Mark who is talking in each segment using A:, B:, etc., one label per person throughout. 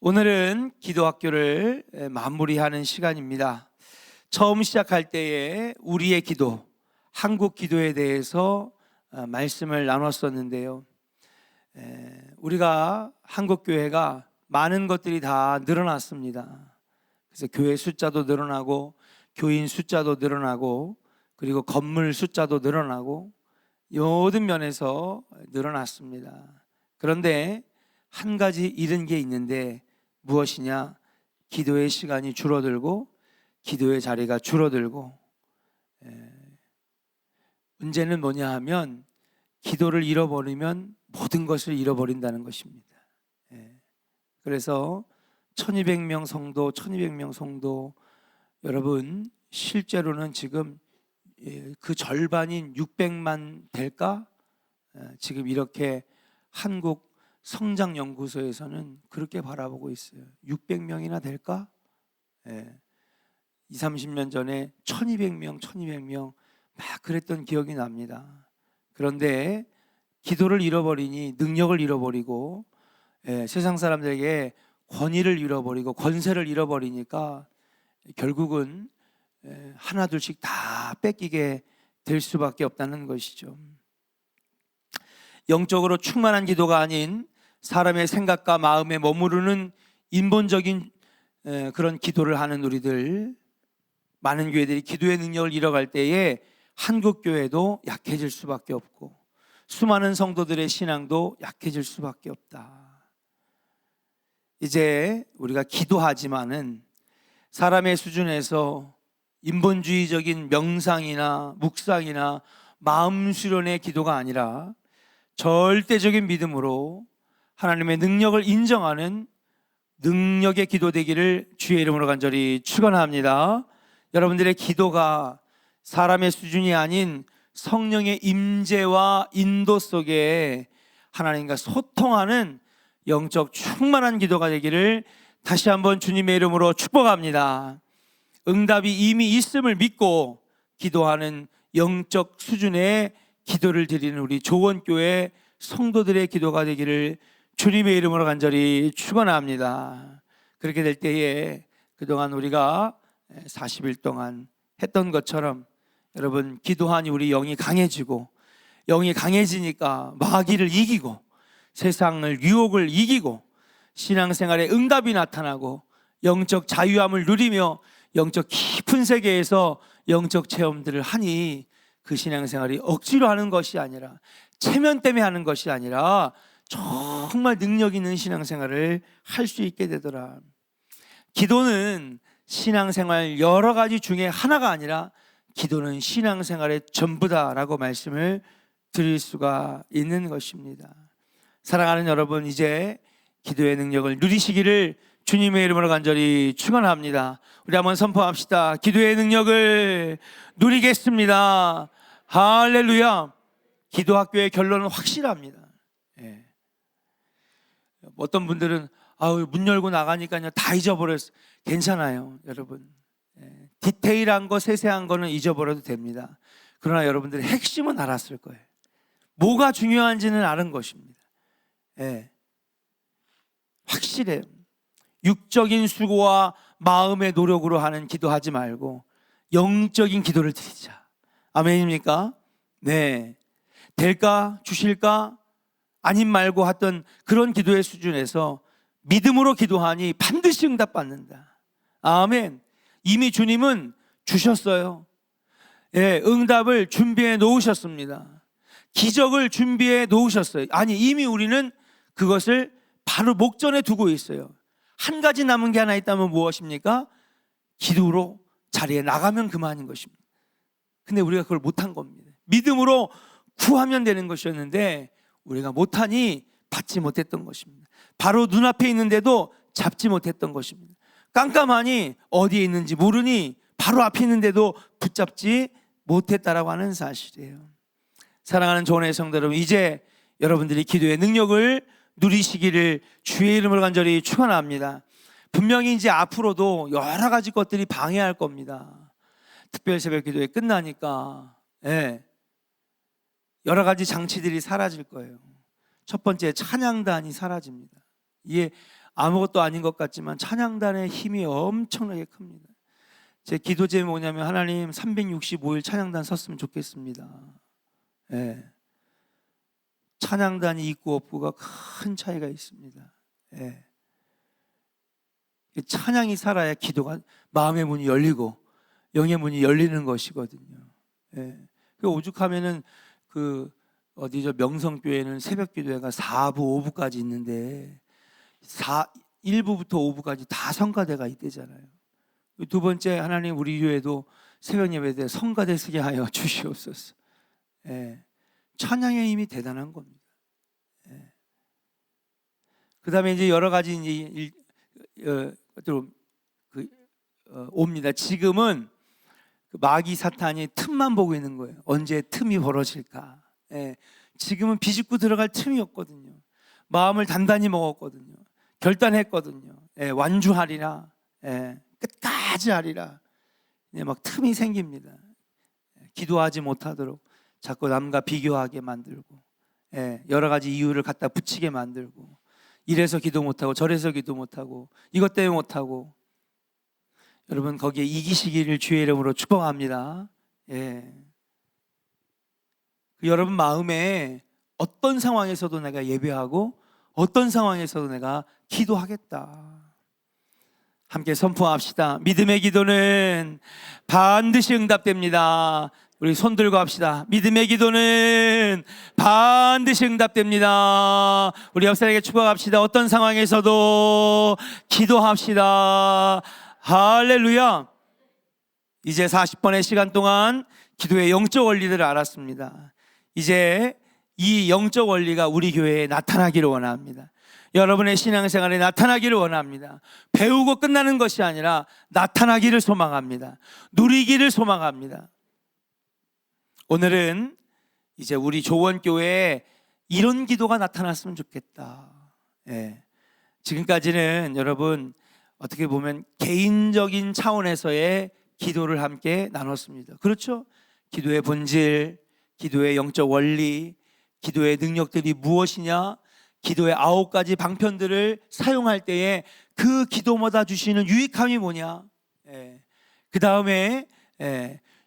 A: 오늘은 기도학교를 마무리하는 시간입니다. 처음 시작할 때에 우리의 기도, 한국 기도에 대해서 말씀을 나눴었는데요. 우리가 한국교회가 많은 것들이 다 늘어났습니다. 그래서 교회 숫자도 늘어나고 교인 숫자도 늘어나고 그리고 건물 숫자도 늘어나고 모든 면에서 늘어났습니다. 그런데 한 가지 잃은 게 있는데 무엇이냐? 기도의 시간이 줄어들고 기도의 자리가 줄어들고, 문제는 뭐냐 하면 기도를 잃어버리면 모든 것을 잃어버린다는 것입니다. 그래서 1200명 성도 여러분, 실제로는 지금 그 절반인 600만 될까? 지금 이렇게 한국 성장연구소에서는 그렇게 바라보고 있어요. 600명이나 될까? 20, 30년 전에 1200명 막 그랬던 기억이 납니다. 그런데 기도를 잃어버리니 능력을 잃어버리고, 세상 사람들에게 권위를 잃어버리고 권세를 잃어버리니까 결국은 하나둘씩 다 뺏기게 될 수밖에 없다는 것이죠. 영적으로 충만한 기도가 아닌 사람의 생각과 마음에 머무르는 인본적인 그런 기도를 하는 우리들, 많은 교회들이 기도의 능력을 잃어갈 때에 한국 교회도 약해질 수밖에 없고 수많은 성도들의 신앙도 약해질 수밖에 없다. 이제 우리가 기도하지만은 사람의 수준에서 인본주의적인 명상이나 묵상이나 마음 수련의 기도가 아니라 절대적인 믿음으로 하나님의 능력을 인정하는 능력의 기도 되기를 주의 이름으로 간절히 축원합니다. 여러분들의 기도가 사람의 수준이 아닌 성령의 임재와 인도 속에 하나님과 소통하는 영적 충만한 기도가 되기를 다시 한번 주님의 이름으로 축복합니다. 응답이 이미 있음을 믿고 기도하는 영적 수준의 기도를 드리는 우리 조원교회 성도들의 기도가 되기를 주님의 이름으로 간절히 축원합니다. 그렇게 될 때에 그동안 우리가 40일 동안 했던 것처럼 여러분, 기도하니 우리 영이 강해지고, 영이 강해지니까 마귀를 이기고 세상을 유혹을 이기고 신앙생활에 응답이 나타나고 영적 자유함을 누리며 영적 깊은 세계에서 영적 체험들을 하니 그 신앙생활이 억지로 하는 것이 아니라, 체면 때문에 하는 것이 아니라 정말 능력 있는 신앙생활을 할 수 있게 되더라. 기도는 신앙생활 여러 가지 중에 하나가 아니라 기도는 신앙생활의 전부다라고 말씀을 드릴 수가 있는 것입니다. 사랑하는 여러분, 이제 기도의 능력을 누리시기를 주님의 이름으로 간절히 축원합니다. 우리 한번 선포합시다. 기도의 능력을 누리겠습니다. 할렐루야. 기도학교의 결론은 확실합니다. 어떤 분들은 문 열고 나가니까 다 잊어버렸어. 괜찮아요, 여러분. 디테일한 거, 세세한 거는 잊어버려도 됩니다. 그러나 여러분들의 핵심은 알았을 거예요. 뭐가 중요한지는 아는 것입니다. 확실해요. 육적인 수고와 마음의 노력으로 하는 기도하지 말고 영적인 기도를 드리자. 아멘입니까? 네. 될까? 주실까? 아님 말고 하던 그런 기도의 수준에서 믿음으로 기도하니 반드시 응답받는다. 아멘. 이미 주님은 주셨어요. 응답을 준비해 놓으셨습니다. 기적을 준비해 놓으셨어요. 아니, 이미 우리는 그것을 바로 목전에 두고 있어요. 한 가지 남은 게 하나 있다면 무엇입니까? 기도로 자리에 나가면 그만인 것입니다. 근데 우리가 그걸 못한 겁니다. 믿음으로 구하면 되는 것이었는데 우리가 못하니 받지 못했던 것입니다. 바로 눈앞에 있는데도 잡지 못했던 것입니다. 깜깜하니 어디에 있는지 모르니 바로 앞에 있는데도 붙잡지 못했다라고 하는 사실이에요. 사랑하는 조원의 성도 여러분, 이제 여러분들이 기도의 능력을 누리시기를 주의 이름으로 간절히 축원합니다. 분명히 이제 앞으로도 여러 가지 것들이 방해할 겁니다. 특별 새벽 기도회 끝나니까 여러 가지 장치들이 사라질 거예요. 첫 번째, 찬양단이 사라집니다. 이게 아무것도 아닌 것 같지만 찬양단의 힘이 엄청나게 큽니다. 제 기도 제목이 뭐냐면 하나님 365일 찬양단 섰으면 좋겠습니다. 예. 찬양단이 있고 없고가 큰 차이가 있습니다. 예. 찬양이 살아야 기도가 마음의 문이 열리고 영의 문이 열리는 것이거든요. 예. 오죽하면은 어디죠? 명성교회는 새벽 기도회가 4부, 5부까지 있는데 1부부터 5부까지 다 성가대가 있대잖아요. 두 번째, 하나님 우리 교회도 새벽 예배 때 성가대 쓰게 하여 주시옵소서. 예. 찬양의 힘이 대단한 겁니다. 예. 그 다음에 이제 여러 가지 이제 옵니다. 지금은 마귀 사탄이 틈만 보고 있는 거예요. 언제 틈이 벌어질까. 예. 지금은 비집고 들어갈 틈이 없거든요. 마음을 단단히 먹었거든요. 결단했거든요. 예. 완주하리라. 예. 끝까지 하리라. 막 틈이 생깁니다. 기도하지 못하도록 자꾸 남과 비교하게 만들고, 여러 가지 이유를 갖다 붙이게 만들고, 이래서 기도 못하고 저래서 기도 못하고 이것 때문에 못하고. 여러분 거기에 이기시기를 주의 이름으로 축복합니다. 여러분 마음에 어떤 상황에서도 내가 예배하고 어떤 상황에서도 내가 기도하겠다. 함께 선포합시다. 믿음의 기도는 반드시 응답됩니다. 우리 손 들고 합시다. 믿음의 기도는 반드시 응답됩니다. 우리 옆 사람에게 축복합시다. 어떤 상황에서도 기도합시다. 할렐루야. 이제 40번의 시간 동안 기도의 영적 원리들을 알았습니다. 이제 이 영적 원리가 우리 교회에 나타나기를 원합니다. 여러분의 신앙생활에 나타나기를 원합니다. 배우고 끝나는 것이 아니라 나타나기를 소망합니다. 누리기를 소망합니다. 오늘은 이제 우리 조원교회에 이런 기도가 나타났으면 좋겠다. 지금까지는 여러분 어떻게 보면 개인적인 차원에서의 기도를 함께 나눴습니다. 그렇죠? 기도의 본질, 기도의 영적 원리, 기도의 능력들이 무엇이냐, 기도의 9가지 방편들을 사용할 때에 그 기도마다 주시는 유익함이 뭐냐, 그 다음에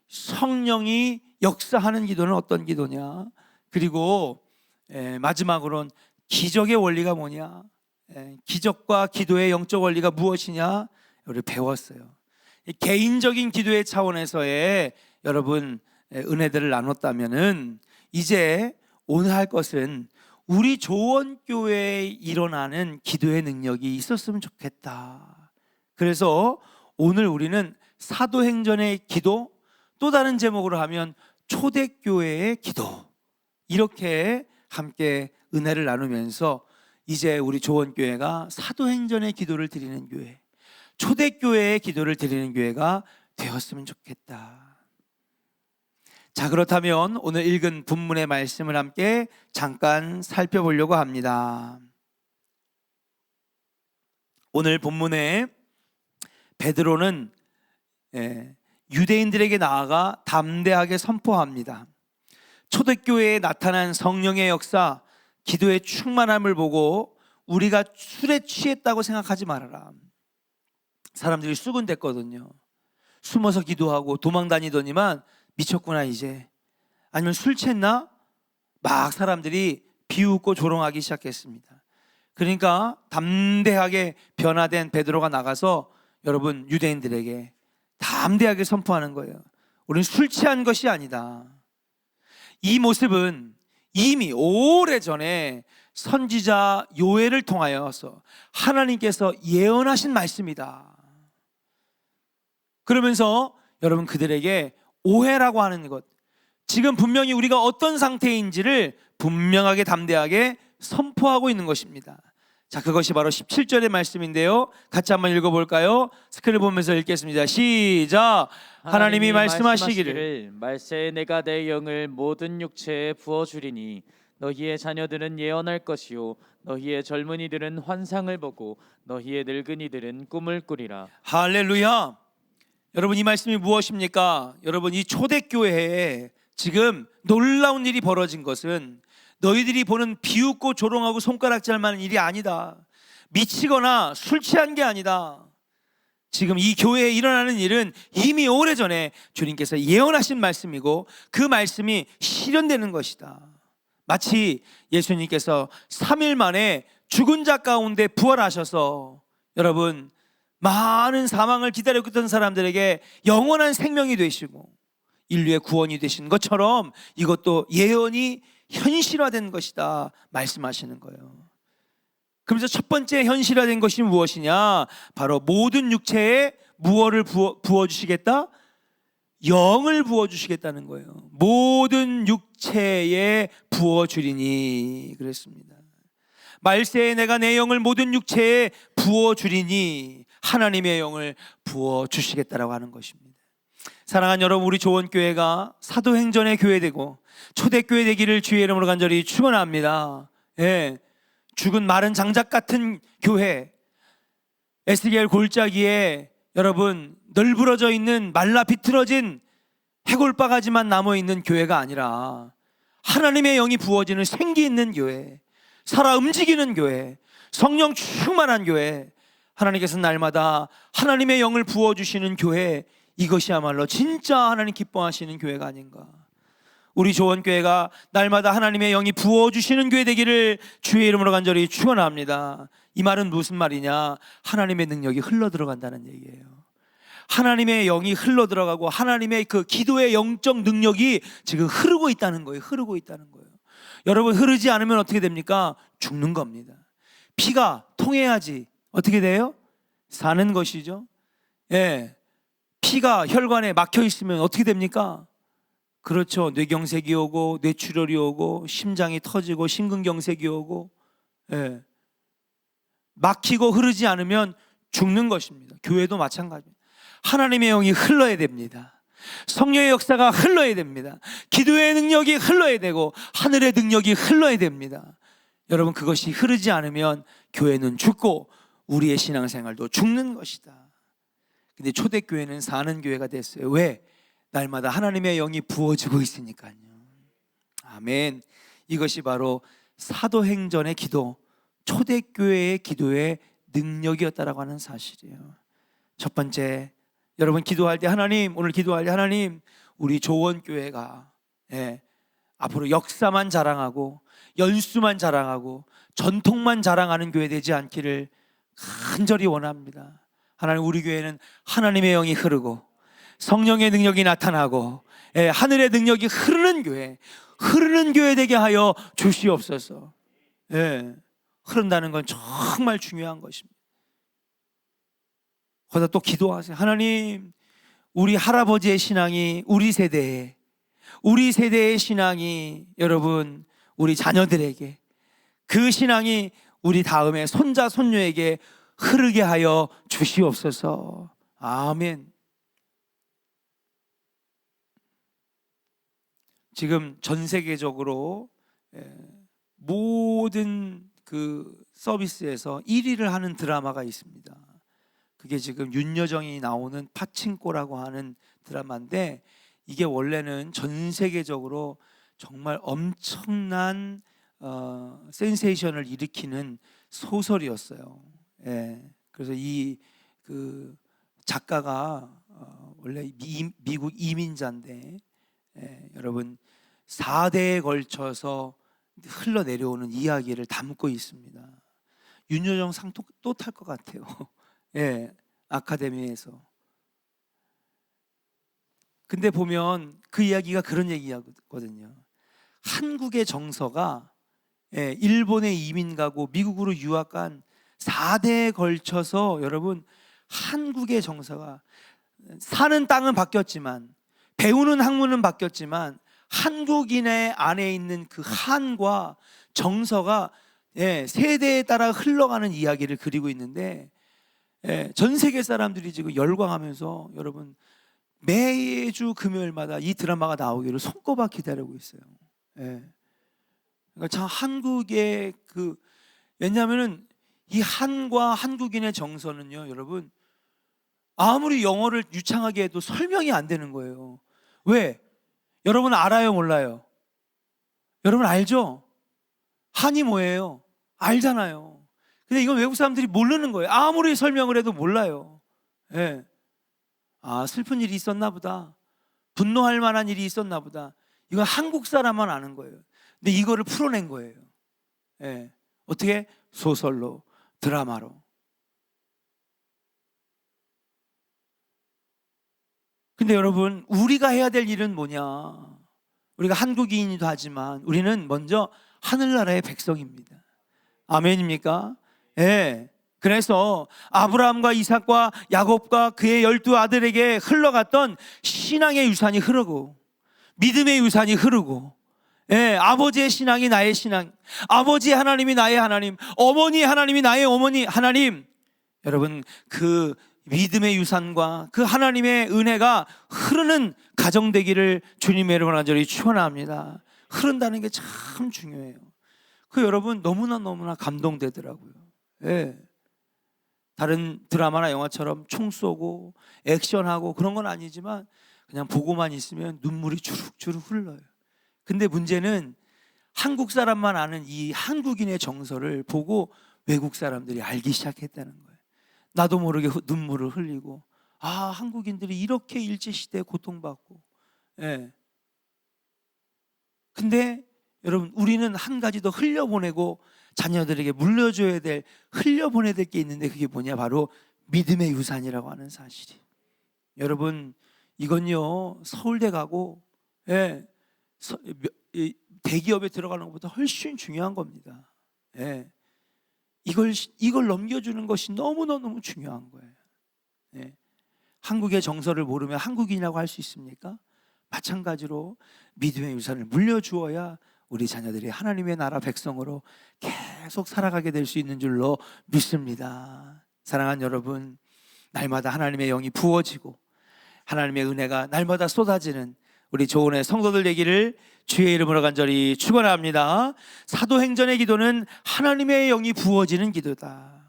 A: 성령이 역사하는 기도는 어떤 기도냐, 그리고 마지막으로는 기적의 원리가 뭐냐, 기적과 기도의 영적 원리가 무엇이냐 우리 배웠어요. 개인적인 기도의 차원에서의 여러분 은혜들을 나눴다면은 이제 오늘 할 것은 우리 조원교회에 일어나는 기도의 능력이 있었으면 좋겠다. 그래서 오늘 우리는 사도행전의 기도, 또 다른 제목으로 하면 초대교회의 기도, 이렇게 함께 은혜를 나누면서 이제 우리 조원교회가 사도행전의 기도를 드리는 교회, 초대교회의 기도를 드리는 교회가 되었으면 좋겠다. 자, 그렇다면 오늘 읽은 본문의 말씀을 함께 잠깐 살펴보려고 합니다. 오늘 본문에 베드로는 유대인들에게 나아가 담대하게 선포합니다. 초대교회에 나타난 성령의 역사, 기도의 충만함을 보고 우리가 술에 취했다고 생각하지 말아라. 사람들이 수군댔거든요. 숨어서 기도하고 도망 다니더니만 미쳤구나 이제. 아니면 술 취했나? 막 사람들이 비웃고 조롱하기 시작했습니다. 그러니까 담대하게 변화된 베드로가 나가서 여러분 유대인들에게 담대하게 선포하는 거예요. 우리는 술 취한 것이 아니다. 이 모습은 이미 오래전에 선지자 요엘을 통하여서 하나님께서 예언하신 말씀이다. 그러면서 여러분 그들에게 오해라고 하는 것, 지금 분명히 우리가 어떤 상태인지를 분명하게 담대하게 선포하고 있는 것입니다. 자, 그것이 바로 17절의 말씀인데요, 같이 한번 읽어볼까요? 스크린 보면서 읽겠습니다. 시작. 하나님이 말씀하시기를
B: 말세에 내가 내 영을 모든 육체에 부어주리니 너희의 자녀들은 예언할 것이요 너희의 젊은이들은 환상을 보고 너희의 늙은이들은 꿈을 꾸리라.
A: 할렐루야. 여러분 이 말씀이 무엇입니까? 여러분 이 초대교회에 지금 놀라운 일이 벌어진 것은 너희들이 보는 비웃고 조롱하고 손가락질 만한 일이 아니다. 미치거나 술 취한 게 아니다. 지금 이 교회에 일어나는 일은 이미 오래전에 주님께서 예언하신 말씀이고 그 말씀이 실현되는 것이다. 마치 예수님께서 3일 만에 죽은 자 가운데 부활하셔서 여러분 많은 사망을 기다리고 있던 사람들에게 영원한 생명이 되시고 인류의 구원이 되신 것처럼 이것도 예언이 현실화된 것이다 말씀하시는 거예요. 그래서 첫 번째 현실화된 것이 무엇이냐? 바로 모든 육체에 무엇을 부어주시겠다? 영을 부어주시겠다는 거예요. 모든 육체에 부어주리니 그랬습니다. 말세에 내가 내 영을 모든 육체에 부어주리니 하나님의 영을 부어주시겠다라고 하는 것입니다. 사랑하는 여러분, 우리 조원교회가 사도행전의 교회되고 초대교회 되기를 주의 이름으로 간절히 축원합니다. 예, 죽은 마른 장작 같은 교회, 에스겔 골짜기에 여러분 널브러져 있는 말라 비틀어진 해골바가지만 남아있는 교회가 아니라 하나님의 영이 부어지는 생기 있는 교회, 살아 움직이는 교회, 성령 충만한 교회, 하나님께서 날마다 하나님의 영을 부어주시는 교회, 이것이야말로 진짜 하나님 기뻐하시는 교회가 아닌가. 우리 조원교회가 날마다 하나님의 영이 부어주시는 교회 되기를 주의 이름으로 간절히 축원합니다. 이 말은 무슨 말이냐? 하나님의 능력이 흘러들어간다는 얘기예요. 하나님의 영이 흘러들어가고 하나님의 그 기도의 영적 능력이 지금 흐르고 있다는 거예요. 흐르고 있다는 거예요. 여러분, 흐르지 않으면 어떻게 됩니까? 죽는 겁니다. 피가 통해야지 어떻게 돼요? 사는 것이죠. 예, 피가 혈관에 막혀 있으면 어떻게 됩니까? 그렇죠. 뇌경색이 오고 뇌출혈이 오고 심장이 터지고 심근경색이 오고, 예, 막히고 흐르지 않으면 죽는 것입니다. 교회도 마찬가지입니다. 하나님의 영이 흘러야 됩니다. 성령의 역사가 흘러야 됩니다. 기도의 능력이 흘러야 되고 하늘의 능력이 흘러야 됩니다. 여러분, 그것이 흐르지 않으면 교회는 죽고 우리의 신앙생활도 죽는 것이다. 근데 초대교회는 사는 교회가 됐어요. 왜? 날마다 하나님의 영이 부어지고 있으니까요. 아멘. 이것이 바로 사도행전의 기도, 초대교회의 기도의 능력이었다라고 하는 사실이에요. 첫 번째, 여러분 기도할 때 하나님, 오늘 기도할 때 하나님, 우리 조원교회가, 예, 앞으로 역사만 자랑하고 연수만 자랑하고 전통만 자랑하는 교회 되지 않기를 간절히 원합니다. 하나님, 우리 교회는 하나님의 영이 흐르고 성령의 능력이 나타나고, 예, 하늘의 능력이 흐르는 교회 되게 하여 주시옵소서. 예, 흐른다는 건 정말 중요한 것입니다. 거기다 또 기도하세요. 하나님, 우리 할아버지의 신앙이 우리 세대의 신앙이 여러분 우리 자녀들에게, 그 신앙이 우리 다음에 손자 손녀에게 흐르게 하여 주시옵소서. 아멘. 지금 전 세계적으로 모든 그 서비스에서 1위를 하는 드라마가 있습니다. 그게 지금 윤여정이 나오는 파친코라고 하는 드라마인데, 이게 원래는 전 세계적으로 정말 엄청난 센세이션을 일으키는 소설이었어요. 예, 그래서 이 그 작가가 원래 미국 이민자인데, 예, 여러분 4대에 걸쳐서 흘러내려오는 이야기를 담고 있습니다. 윤여정 상 또 탈 것 같아요. 예, 아카데미에서. 근데 보면 그 이야기가 그런 얘기거든요. 한국의 정서가, 예, 일본에 이민 가고 미국으로 유학 간 4대에 걸쳐서 여러분 한국의 정서가, 사는 땅은 바뀌었지만 배우는 학문은 바뀌었지만 한국인의 안에 있는 그 한과 정서가, 예, 세대에 따라 흘러가는 이야기를 그리고 있는데, 예, 전 세계 사람들이 지금 열광하면서 여러분 매주 금요일마다 이 드라마가 나오기를 손꼽아 기다리고 있어요. 예. 그러니까 참 한국의 왜냐하면은 이 한과 한국인의 정서는요, 여러분 아무리 영어를 유창하게 해도 설명이 안 되는 거예요. 왜? 여러분 알아요, 몰라요? 여러분 알죠? 한이 뭐예요? 알잖아요. 근데 이건 외국 사람들이 모르는 거예요. 아무리 설명을 해도 몰라요. 예. 아, 슬픈 일이 있었나 보다. 분노할 만한 일이 있었나 보다. 이건 한국 사람만 아는 거예요. 근데 이거를 풀어낸 거예요. 예. 어떻게? 소설로, 드라마로. 근데 여러분, 우리가 해야 될 일은 뭐냐? 우리가 한국인이기도 하지만 우리는 먼저 하늘나라의 백성입니다. 아멘입니까? 예. 그래서 아브라함과 이삭과 야곱과 그의 12아들에게 흘러갔던 신앙의 유산이 흐르고, 믿음의 유산이 흐르고, 예, 아버지의 신앙이 나의 신앙, 아버지 하나님이 나의 하나님, 어머니 하나님이 나의 어머니 하나님. 여러분, 그 믿음의 유산과 그 하나님의 은혜가 흐르는 가정 되기를 주님의 이름으로 간절히 축원합니다. 흐른다는 게 참 중요해요. 그 여러분, 너무나 감동되더라고요. 예. 다른 드라마나 영화처럼 총 쏘고 액션하고 그런 건 아니지만 그냥 보고만 있으면 눈물이 주룩주룩 흘러요. 근데 문제는 한국 사람만 아는 이 한국인의 정서를 보고 외국 사람들이 알기 시작했다는 거예요. 나도 모르게 눈물을 흘리고, 아, 한국인들이 이렇게 일제시대에 고통받고. 예. 근데 여러분, 우리는 한 가지 더 흘려보내고 자녀들에게 물려줘야 될, 흘려보내야 될 게 있는데 그게 뭐냐? 바로 믿음의 유산이라고 하는 사실이. 여러분, 이건요, 서울대 가고, 예, 대기업에 들어가는 것보다 훨씬 중요한 겁니다. 예. 이걸 넘겨주는 것이 너무너무 중요한 거예요. 예. 한국의 정서를 모르면 한국인이라고 할 수 있습니까? 마찬가지로 믿음의 유산을 물려주어야 우리 자녀들이 하나님의 나라 백성으로 계속 살아가게 될 수 있는 줄로 믿습니다. 사랑하는 여러분, 날마다 하나님의 영이 부어지고 하나님의 은혜가 날마다 쏟아지는 우리 조은의 성도들 되기를 주의 이름으로 간절히 축원합니다. 사도행전의 기도는 하나님의 영이 부어지는 기도다.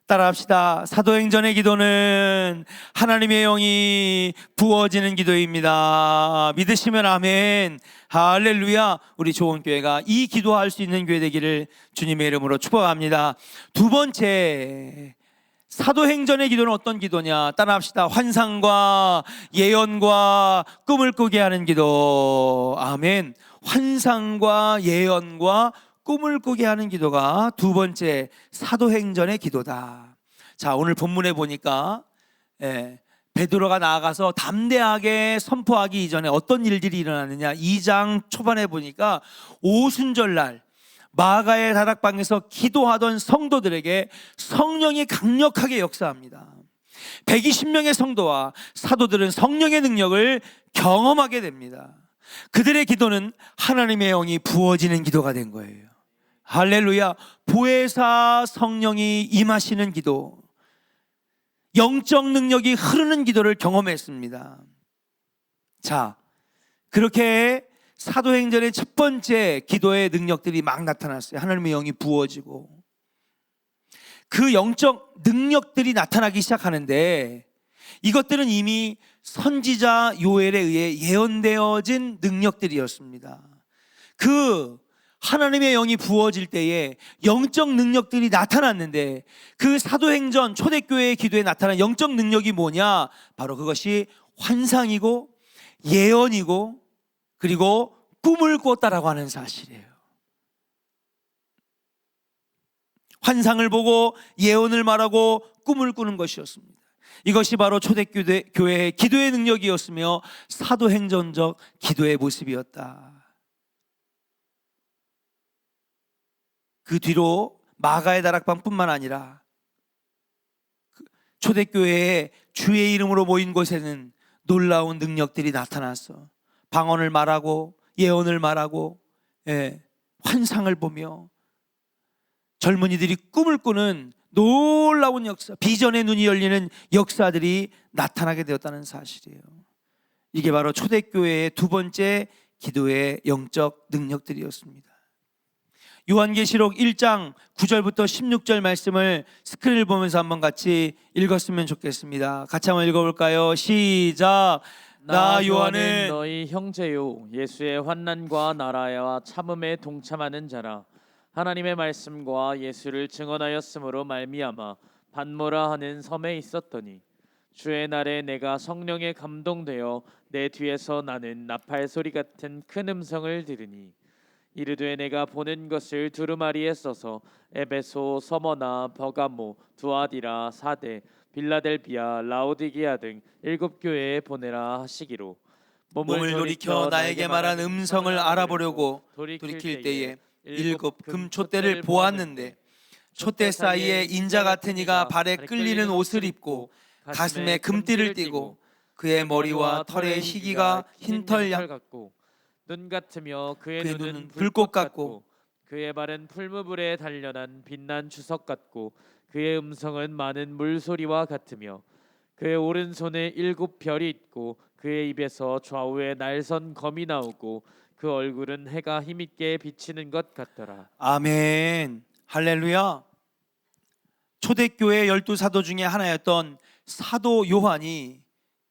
A: 따라합시다. 사도행전의 기도는 하나님의 영이 부어지는 기도입니다. 믿으시면 아멘. 할렐루야. 우리 조은교회가 이 기도할 수 있는 교회 되기를 주님의 이름으로 축복합니다. 두 번째, 사도행전의 기도는 어떤 기도냐? 따라합시다. 환상과 예언과 꿈을 꾸게 하는 기도. 아멘. 환상과 예언과 꿈을 꾸게 하는 기도가 두 번째 사도행전의 기도다. 자, 오늘 본문에 보니까 베드로가 나아가서 담대하게 선포하기 이전에 어떤 일들이 일어나느냐? 2장 초반에 보니까 오순절날 마가의 다락방에서 기도하던 성도들에게 성령이 강력하게 역사합니다. 120명의 성도와 사도들은 성령의 능력을 경험하게 됩니다. 그들의 기도는 하나님의 영이 부어지는 기도가 된 거예요. 할렐루야. 보혜사 성령이 임하시는 기도, 영적 능력이 흐르는 기도를 경험했습니다. 자, 그렇게 사도행전의 첫 번째 기도의 능력들이 막 나타났어요. 하나님의 영이 부어지고 그 영적 능력들이 나타나기 시작하는데, 이것들은 이미 선지자 요엘에 의해 예언되어진 능력들이었습니다. 그 하나님의 영이 부어질 때에 영적 능력들이 나타났는데, 그 사도행전 초대교회의 기도에 나타난 영적 능력이 뭐냐? 바로 그것이 환상이고 예언이고 그리고 꿈을 꿨다라고 하는 사실이에요. 환상을 보고 예언을 말하고 꿈을 꾸는 것이었습니다. 이것이 바로 초대교회의 기도의 능력이었으며 사도행전적 기도의 모습이었다. 그 뒤로 마가의 다락방뿐만 아니라 초대교회의 주의 이름으로 모인 곳에는 놀라운 능력들이 나타났어. 방언을 말하고 예언을 말하고 환상을 보며 젊은이들이 꿈을 꾸는 놀라운 역사, 비전의 눈이 열리는 역사들이 나타나게 되었다는 사실이에요. 이게 바로 초대교회의 두 번째 기도의 영적 능력들이었습니다. 요한계시록 1장 9절부터 16절 말씀을 스크린을 보면서 한번 같이 읽었으면 좋겠습니다. 같이 한번 읽어볼까요? 시작. 나 요한은
B: 너희 형제요 예수의 환난과 나라와 참음에 동참하는 자라. 하나님의 말씀과 예수를 증언하였으므로 말미암아 반모라 하는 섬에 있었더니 주의 날에 내가 성령에 감동되어 내 뒤에서 나는 나팔 소리 같은 큰 음성을 들으니 이르되 내가 보는 것을 두루마리에 써서 에베소, 서머나, 버가모, 두아디라, 사데, 빌라델비아, 라오디게아 등 7교회에 보내라 하시기로
A: 몸을 돌이켜 나에게 말한 음성을 알아보려고 돌이킬 때에 7 금촛대를 보았는데 촛대 사이에 인자 같은 이가 발에 끌리는 옷을 입고 가슴에 금띠를 띠고 그의 머리와 털의 희기가 흰털
B: 같고 눈 같으며 그의
A: 그의
B: 눈은
A: 눈은
B: 불꽃 같고 그의 발은 풀무불에 단련한 빛난 주석 같고 그의 음성은 많은 물소리와 같으며 그의 오른손에 7 별이 있고 그의 입에서 좌우에 날선 검이 나오고 그 얼굴은 해가 힘있게 비치는 것 같더라.
A: 아멘. 할렐루야. 초대교회 12사도 중에 하나였던 사도 요한이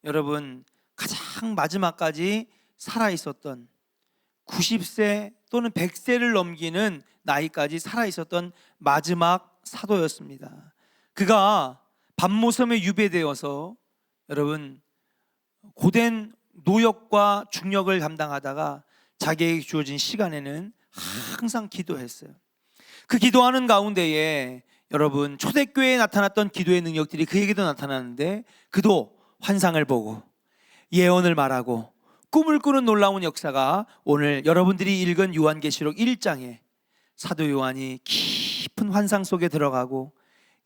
A: 여러분 가장 마지막까지 살아 있었던 90세 또는 100세를 넘기는 나이까지 살아 있었던 마지막 사도였습니다. 그가 반모섬에 유배되어서 여러분 고된 노역과 중역을 감당하다가 자기에게 주어진 시간에는 항상 기도했어요. 그 기도하는 가운데에 여러분 초대교회에 나타났던 기도의 능력들이 그에게도 나타나는데 그도 환상을 보고 예언을 말하고 꿈을 꾸는 놀라운 역사가 오늘 여러분들이 읽은 요한계시록 1장에 사도 요한이 깊은 환상 속에 들어가고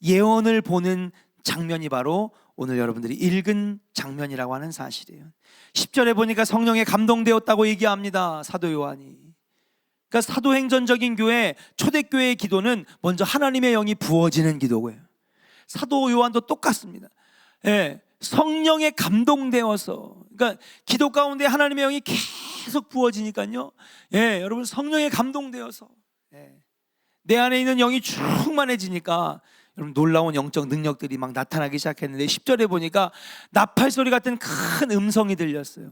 A: 예언을 보는 장면이 바로 오늘 여러분들이 읽은 장면이라고 하는 사실이에요. 10절에 보니까 성령에 감동되었다고 얘기합니다. 사도 요한이. 그러니까 사도행전적인 교회, 초대교회의 기도는 먼저 하나님의 영이 부어지는 기도고요. 사도 요한도 똑같습니다. 예, 성령에 감동되어서, 그러니까 기도 가운데 하나님의 영이 계속 부어지니까요. 예, 여러분 성령에 감동되어서 내 안에 있는 영이 충만해지니까 여러분 놀라운 영적 능력들이 막 나타나기 시작했는데 10절에 보니까 나팔 소리 같은 큰 음성이 들렸어요.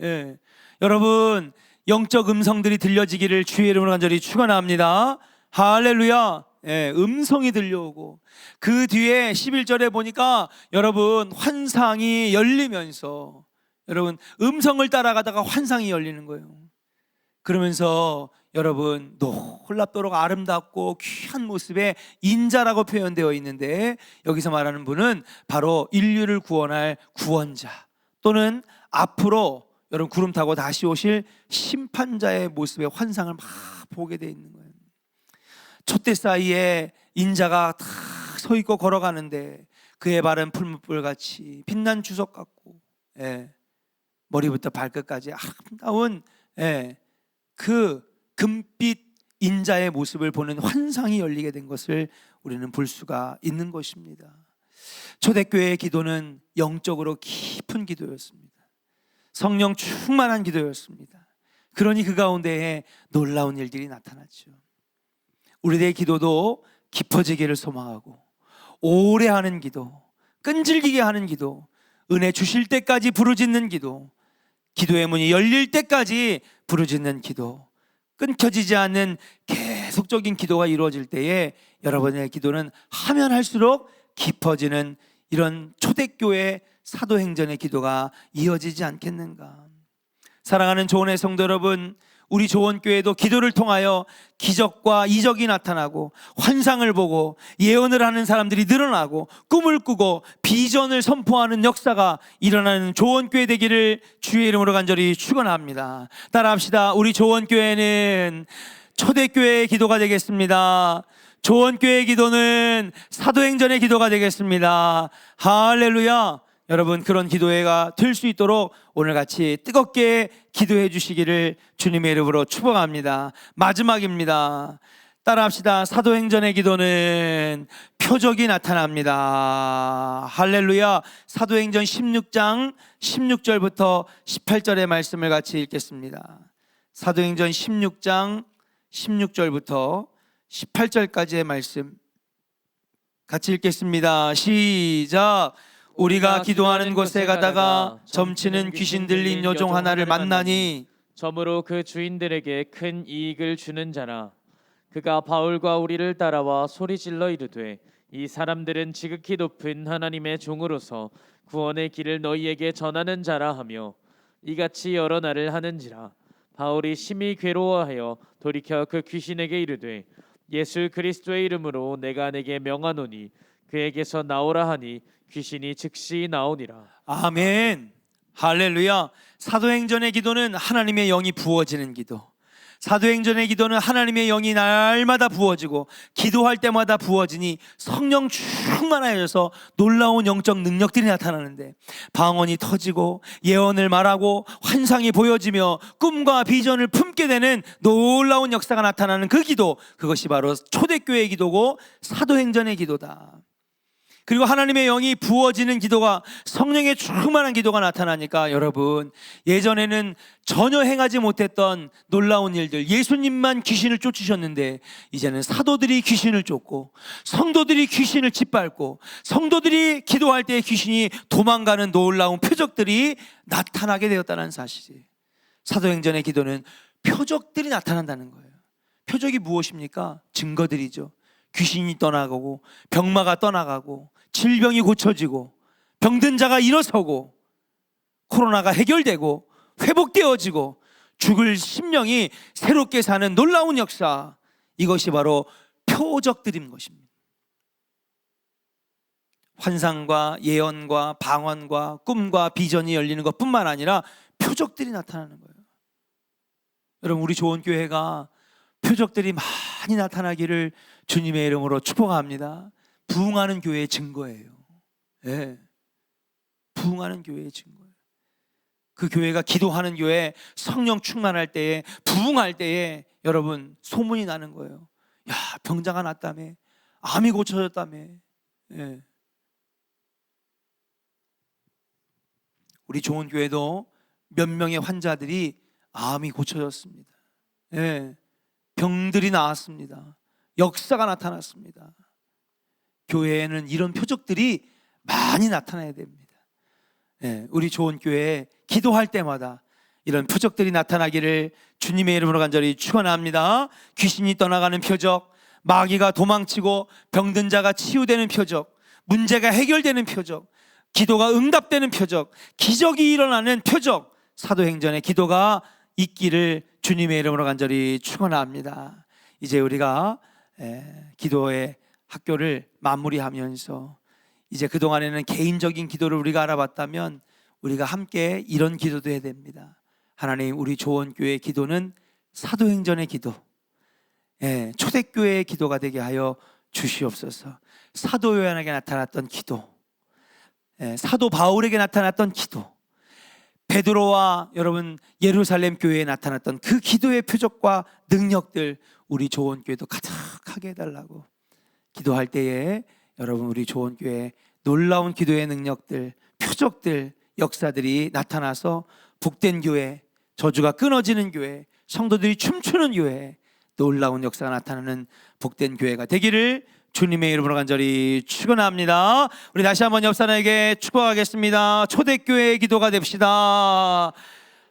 A: 예, 여러분 영적 음성들이 들려지기를 주의 이름으로 간절히 축원합니다. 할렐루야. 예, 음성이 들려오고 그 뒤에 11절에 보니까 여러분 환상이 열리면서 여러분 음성을 따라가다가 환상이 열리는 거예요. 그러면서 여러분 놀랍도록 아름답고 귀한 모습의 인자라고 표현되어 있는데 여기서 말하는 분은 바로 인류를 구원할 구원자 또는 앞으로 여러분 구름 타고 다시 오실 심판자의 모습의 환상을 막 보게 되어 있는 거예요. 촛대 사이에 인자가 다 서 있고 걸어가는데 그의 발은 풀무불같이 빛난 주석 같고 머리부터 발끝까지 아름다운 그 금빛 인자의 모습을 보는 환상이 열리게 된 것을 우리는 볼 수가 있는 것입니다. 초대교회의 기도는 영적으로 깊은 기도였습니다. 성령 충만한 기도였습니다. 그러니 그 가운데에 놀라운 일들이 나타났죠. 우리들의 기도도 깊어지기를 소망하고 오래 하는 기도, 끈질기게 하는 기도, 은혜 주실 때까지 부르짖는 기도, 기도의 문이 열릴 때까지 부르짖는 기도, 끊겨지지 않는 계속적인 기도가 이루어질 때에 여러분의 기도는 하면 할수록 깊어지는 이런 초대교회 사도행전의 기도가 이어지지 않겠는가. 사랑하는 조언의 성도 여러분, 우리 조언교회도 기도를 통하여 기적과 이적이 나타나고 환상을 보고 예언을 하는 사람들이 늘어나고 꿈을 꾸고 비전을 선포하는 역사가 일어나는 조언교회 되기를 주의 이름으로 간절히 축원합니다. 따라합시다. 우리 조언교회는 초대교회의 기도가 되겠습니다. 조언교회의 기도는 사도행전의 기도가 되겠습니다. 할렐루야. 여러분 그런 기도회가 될 수 있도록 오늘 같이 뜨겁게 기도해 주시기를 주님의 이름으로 축복합니다. 마지막입니다. 따라합시다. 사도행전의 기도는 표적이 나타납니다. 할렐루야. 사도행전 16장 16절부터 18절의 말씀을 같이 읽겠습니다. 사도행전 16장 16절부터 18절까지의 말씀 같이 읽겠습니다. 시작. 우리가 기도하는 곳에 가다가 점치는 귀신 들린 여종 하나를 만나니
B: 점으로 그 주인들에게 큰 이익을 주는 자라. 그가 바울과 우리를 따라와 소리질러 이르되 이 사람들은 지극히 높은 하나님의 종으로서 구원의 길을 너희에게 전하는 자라 하며 이같이 여러 날을 하는지라. 바울이 심히 괴로워하여 돌이켜 그 귀신에게 이르되 예수 그리스도의 이름으로 내가 내게 명하노니 그에게서 나오라 하니 귀신이 즉시 나오니라.
A: 아멘. 할렐루야. 사도행전의 기도는 하나님의 영이 부어지는 기도. 사도행전의 기도는 하나님의 영이 날마다 부어지고 기도할 때마다 부어지니 성령 충만하여서 놀라운 영적 능력들이 나타나는데 방언이 터지고 예언을 말하고 환상이 보여지며 꿈과 비전을 품게 되는 놀라운 역사가 나타나는 그 기도, 그것이 바로 초대교회의 기도고 사도행전의 기도다. 그리고 하나님의 영이 부어지는 기도가, 성령의 충만한 기도가 나타나니까 여러분, 예전에는 전혀 행하지 못했던 놀라운 일들, 예수님만 귀신을 쫓으셨는데 이제는 사도들이 귀신을 쫓고 성도들이 귀신을 짓밟고 성도들이 기도할 때 귀신이 도망가는 놀라운 표적들이 나타나게 되었다는 사실이, 사도행전의 기도는 표적들이 나타난다는 거예요. 표적이 무엇입니까? 증거들이죠. 귀신이 떠나가고 병마가 떠나가고 질병이 고쳐지고 병든 자가 일어서고 코로나가 해결되고 회복되어지고 죽을 심령이 새롭게 사는 놀라운 역사, 이것이 바로 표적들인 것입니다. 환상과 예언과 방언과 꿈과 비전이 열리는 것뿐만 아니라 표적들이 나타나는 거예요. 여러분, 우리 좋은 교회가 표적들이 많이 나타나기를 주님의 이름으로 축복합니다. 부흥하는 교회의 증거예요. 네. 부흥하는 교회의 증거예요. 그 교회가 기도하는 교회, 성령 충만할 때에, 부흥할 때에 여러분 소문이 나는 거예요. 야, 병자가 낫다며, 암이 고쳐졌다며. 네. 우리 좋은 교회도 몇 명의 환자들이 암이 고쳐졌습니다. 네. 병들이 나았습니다. 역사가 나타났습니다. 교회에는 이런 표적들이 많이 나타나야 됩니다. 네, 우리 좋은 교회에 기도할 때마다 이런 표적들이 나타나기를 주님의 이름으로 간절히 축원합니다. 귀신이 떠나가는 표적, 마귀가 도망치고 병든 자가 치유되는 표적, 문제가 해결되는 표적, 기도가 응답되는 표적, 기적이 일어나는 표적, 사도행전의 기도가 있기를 주님의 이름으로 간절히 축원합니다. 이제 우리가 기도의 학교를 마무리하면서 이제 그동안에는 개인적인 기도를 우리가 알아봤다면 우리가 함께 이런 기도도 해야 됩니다. 하나님, 우리 조원교회의 기도는 사도행전의 기도, 초대교회의 기도가 되게 하여 주시옵소서. 사도 요한에게 나타났던 기도, 사도 바울에게 나타났던 기도, 베드로와 여러분 예루살렘 교회에 나타났던 그 기도의 표적과 능력들, 우리 조원교회도 가득하게 해달라고 기도할 때에 여러분, 우리 조원교회 놀라운 기도의 능력들, 표적들, 역사들이 나타나서 복된 교회, 저주가 끊어지는 교회, 성도들이 춤추는 교회, 놀라운 역사가 나타나는 복된 교회가 되기를 주님의 이름으로 간절히 축원합니다. 우리 다시 한번 옆 사람에게 축복하겠습니다. 초대교회의 기도가 됩시다.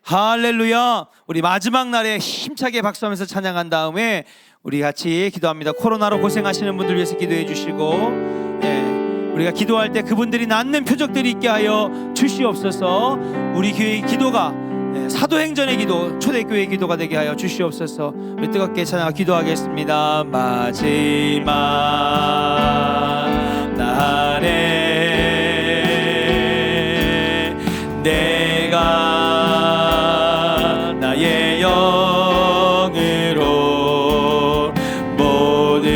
A: 할렐루야. 우리 마지막 날에 힘차게 박수하면서 찬양한 다음에 우리 같이 기도합니다. 코로나로 고생하시는 분들 위해서 기도해 주시고, 우리가 기도할 때 그분들이 낫는 표적들이 있게 하여 주시옵소서. 우리 교회의 기도가 사도행전의 기도, 초대교회의 기도가 되게 하여 주시옵소서. 우리 뜨겁게 찬양 기도하겠습니다. 마지막 날에 내가 나의 영으로 모든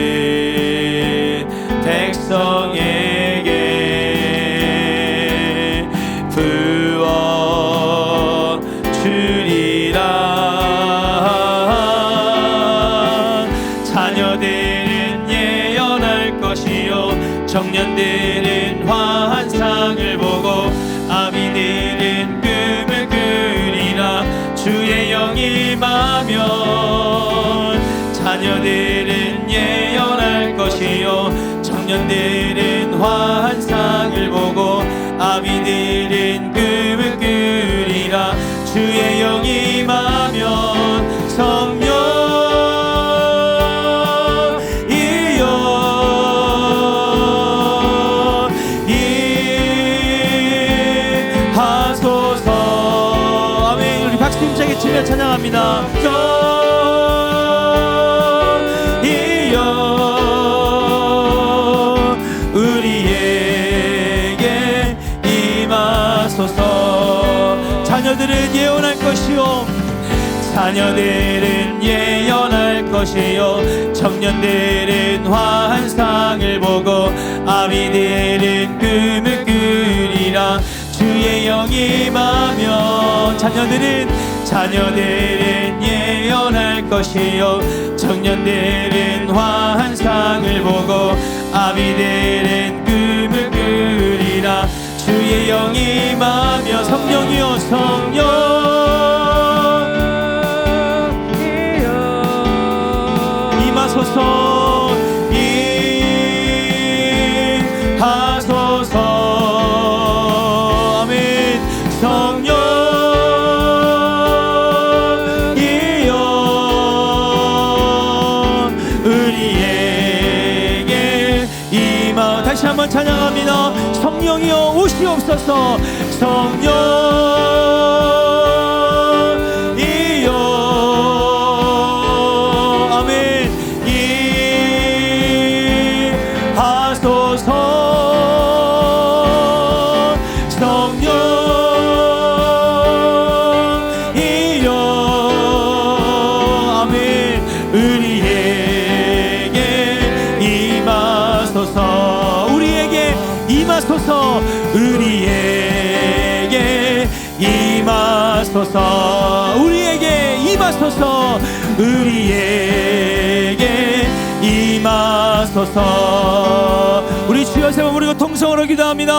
A: 백성에게 부어 주리라. 자녀들은 예언할 것이요 청년들은 환상을 보고 아비들은 꿈을 꾸리라. 주의 영이 임하면 자녀들은 예언할 것이요 청년들은 환상을 보고 아비들은 꿈을 꾸리라. 주의 영이 임하면 성령 외치며 찬양합니다. 이여 우리에게 임하소서. 자녀들은 예언할 것이요, 자녀들은 예언할 것이요, 청년들은 환상을 보고 아비들은 꿈을 꾸리라. 주의 영이 임하며 자녀들은 예언할 것이요, 청년들은 환상을 보고 아비들은 꿈을 꾸리라. 주의 영이 임하며 성령이여 성령 임하소서 임하소서. 아멘. 성령 이여 우리에게 임하. 다시 한번 찬양합니다. 성령이여 오시옵소서. 성령 우리에게 임하소서. 우리에게 임하소서. 우리에게 임하소서. 우리 주여 세 번 부르고 통성으로 기도합니다.